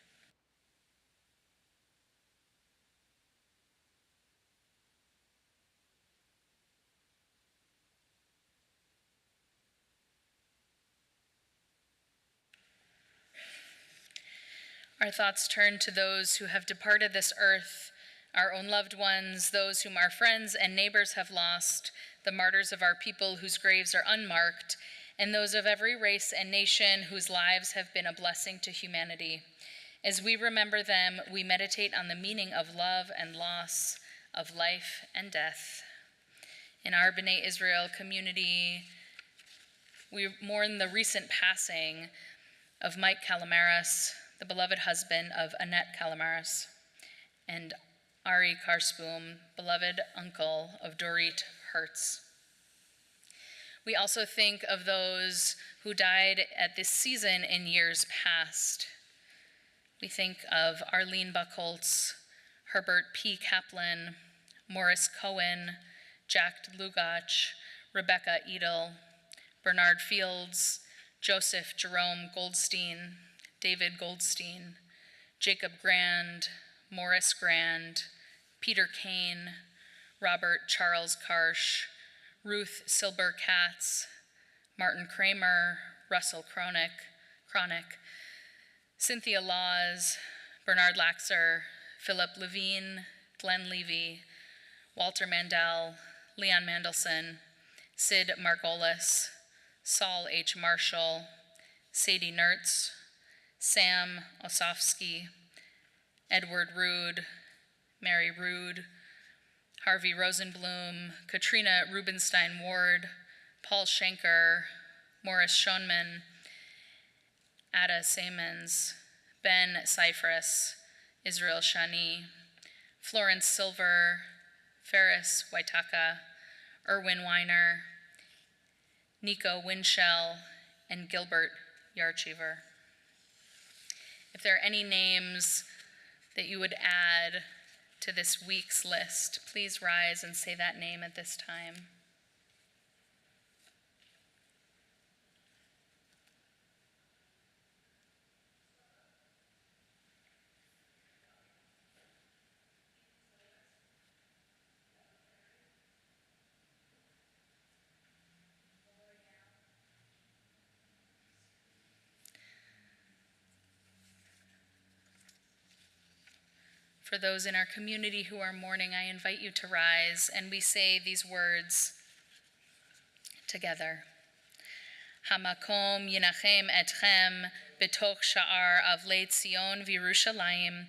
Our thoughts turn to those who have departed this earth, our own loved ones, those whom our friends and neighbors have lost, the martyrs of our people whose graves are unmarked, and those of every race and nation whose lives have been a blessing to humanity. As we remember them, we meditate on the meaning of love and loss, of life and death. In our B'nai Israel community, we mourn the recent passing of Mike Calamaris, the beloved husband of Annette Calamaris, and Ari Karsboom, beloved uncle of Dorit Hertz. We also think of those who died at this season in years past. We think of Arlene Buchholz, Herbert P. Kaplan, Morris Cohen, Jack Lugach, Rebecca Edel, Bernard Fields, Joseph Jerome Goldstein, David Goldstein, Jacob Grand, Morris Grand, Peter Kane, Robert Charles Karsh, Ruth Silber Katz, Martin Kramer, Russell Cronick, Cynthia Laws, Bernard Laxer, Philip Levine, Glenn Levy, Walter Mandel, Leon Mandelson, Sid Margolis, Saul H. Marshall, Sadie Nertz, Sam Osofsky, Edward Rood, Mary Rood, Harvey Rosenblum, Katrina Rubenstein Ward, Paul Schenker, Morris Schoenman, Ada Samans, Ben Cyphris, Israel Shani, Florence Silver, Ferris Waitaka, Erwin Weiner, Nico Winchell, and Gilbert Yarchever. If there are any names that you would add to this week's list, please rise and say that name at this time. For those in our community who are mourning, I invite you to rise and we say these words together. Hamakom yinachem etchem betoch sha'ar avlei Tzion v'Yerushalayim.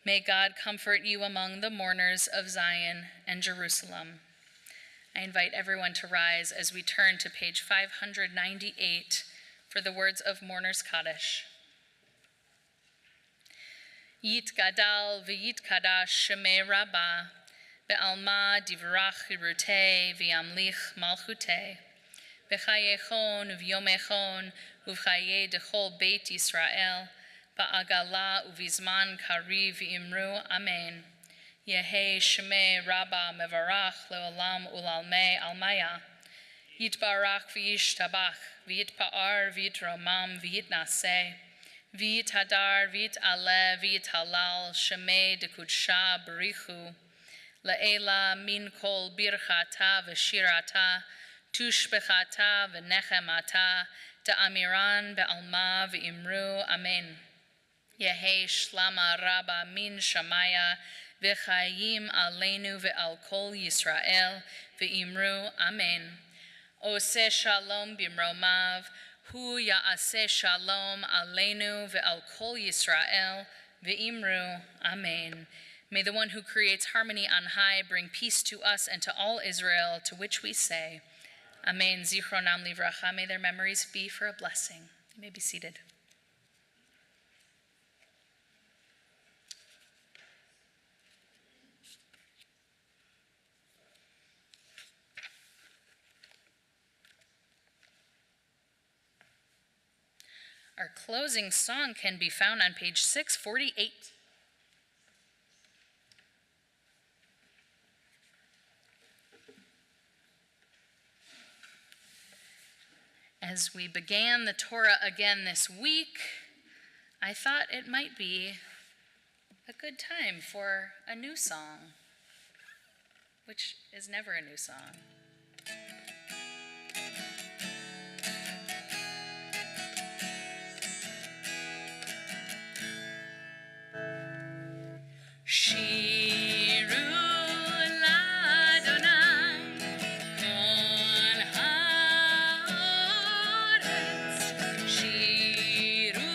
May God comfort you among the mourners of Zion and Jerusalem. I invite everyone to rise as we turn to page 598 for the words of Mourner's Kaddish. Yitgadal v'yitkadash shemei Rabbah, be'alma divrach chirutei v'yamlich malchutei, b'chayechon uv'yomechon uv'chayei dechol beit Yisrael, ba'agala uv'izman kari v'imru amen. Yehei shemei Rabbah mevarach le'olam ulalmei almaya. Yitbarach v'yishtabach, v'yitpa'ar v'yitromam v'yitnaseh, v'yithadar v'yit'aleh v'yithalal shemei dekudsha barichu, le'ela min kol birchata v'shirata, tushbechata v'nechemata, da'amiran be'alma v'imru amen. Yehei shlama Rabbah min shamaya, v'chayim aleinu ve'al kol Yisrael, v'imru amen. Ose shalom bimromav, hu ya'aseh shalom aleinu ve'al kol Yisrael, ve'imru amen. May the one who creates harmony on high bring peace to us and to all Israel, to which we say, Amen. Zichronam livracha. May their memories be for a blessing. You may be seated. Our closing song can be found on page 648. As we began the Torah again this week, I thought it might be a good time for a new song, which is never a new song. Shiru l'Adonai kol haaretz, Shiru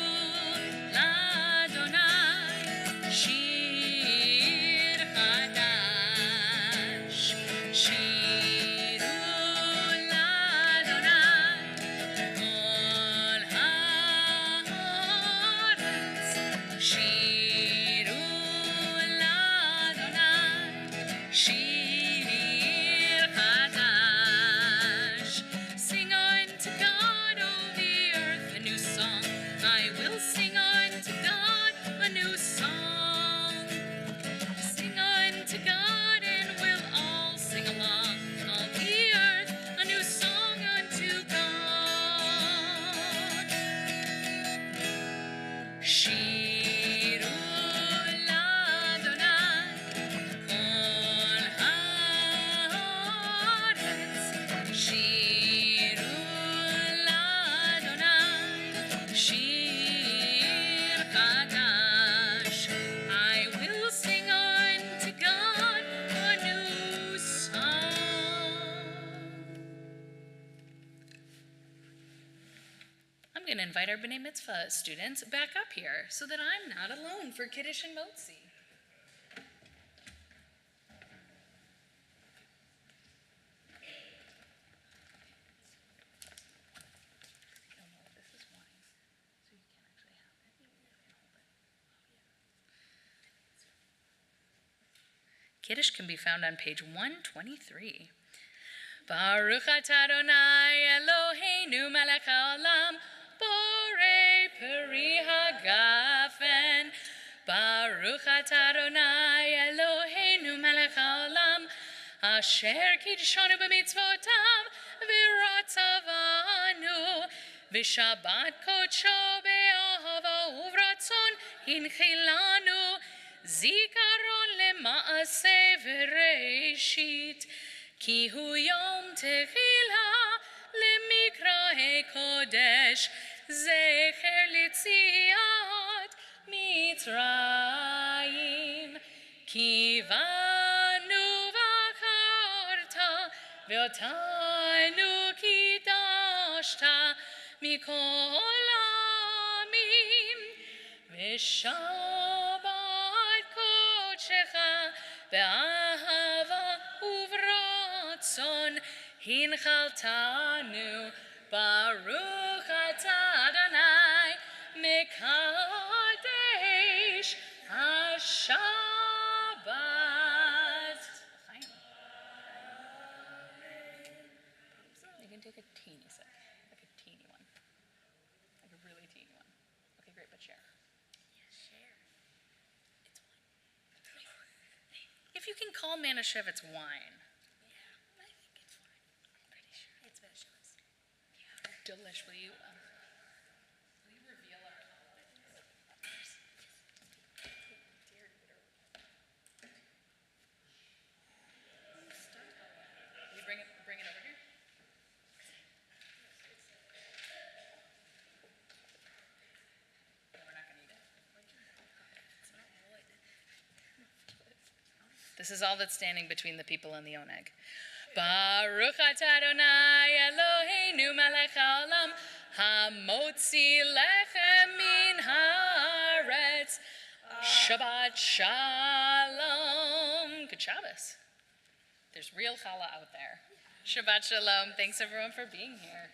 l'Adonai shir chadash, Shiru l'Adonai kol haaretz, Shiru Shir Chadash. Sing unto God, O the earth, a new song. I will sing unto God a new song. Sing unto God, and we'll all sing along. All the earth, a new song unto God. Shiru l'Adonai kol haaretz, Shiru l'Adonai shir chadash. I will sing unto God a new song. I'm going to invite our B'nai Mitzvah students back up here so that I'm not alone for Kiddush and Motzi. Kiddush can be found on page 123. Baruch atah Adonai Eloheinu melech haolam, borei peri hagafen. Baruch atah Adonai Eloheinu melech haolam, asher kiddushanu b'mitzvotav v'ratzavanu, v'shabbat kodsho be'ahava uvratzon hinchilanu, zikaron lema'aseh v'reishit, ki hu yom tehila lemikrahe kodesh, zecher litziat Mitzrayim, ki vanu v'acharta v'otanu kidashta mikol amim, v'shabbat kodshecha be'ahava uvratzon hinchaltanu. Baruch atah Adonai mekadesh can call Manischewitz wine. Delish, will you reveal our Will you bring it over here? No, we're not gonna eat it. This is all that's standing between the people and the oneg. Baruch atah Adonai Eloheinu melech haolam hamotzi lechem min haaretz. Shabbat shalom. Good Shabbos. There's real challah out there. Shabbat shalom. Thanks everyone for being here.